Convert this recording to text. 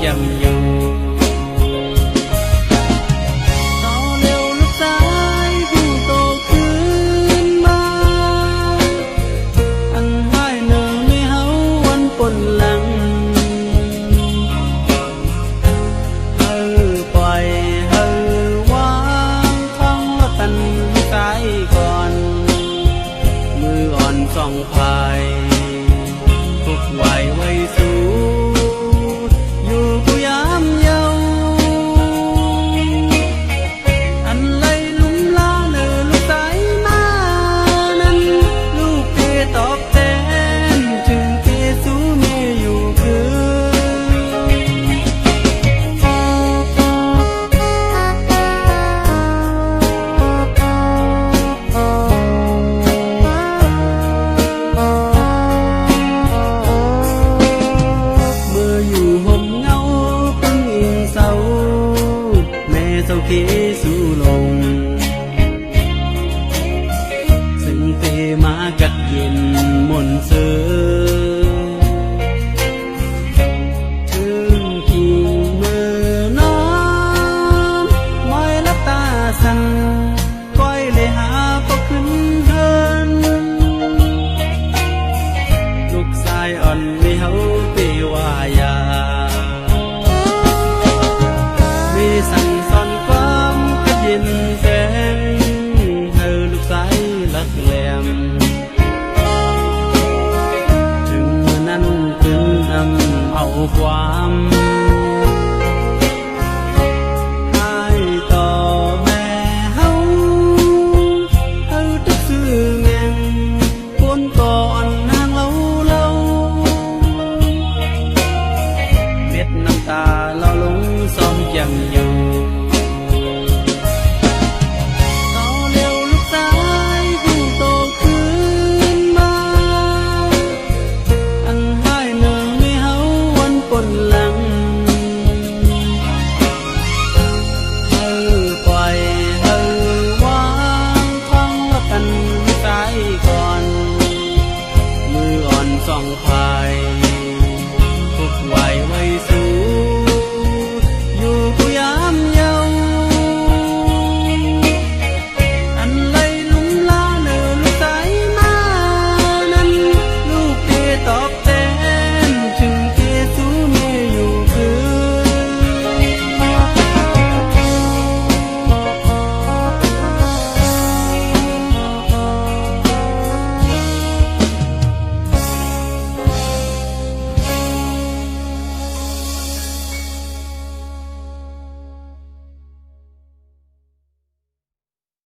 ยังอยู่ต่อเร็วลูกสายผู้โตขึ้นมาอันให้หนึ่งในเฮาวันปนหลังปล่อยวางท้องว่าตันกายก่อนมืออ่อนส่องพายทุกวัยไว้สู้อยู่ผู้ยามเยาอันไรลุ่มล้าเนอลูกสายมานั้นลูกเกตอบแทนจึงเกสู้เมอยู่คือเจ้าเกสู่ลงซึ่งเตมากัดเย็นมนเสือถึงกิ่งมือนอนมอยลับตาสั่นก้อยเลยหาพอขึ้นเฮินลูกชายอ่อนไม่เฮาเปวายามีสั่งสอนเย็นแสงเธอลูกสายลักแหลมถึงเมื่อนั้นถึงนำเอาความให้ต่อแม่เฮาตึกซื้อแงงคนก่อนนางเล่าเม็ดน้ำตาเราลงซ้อมยังอยู่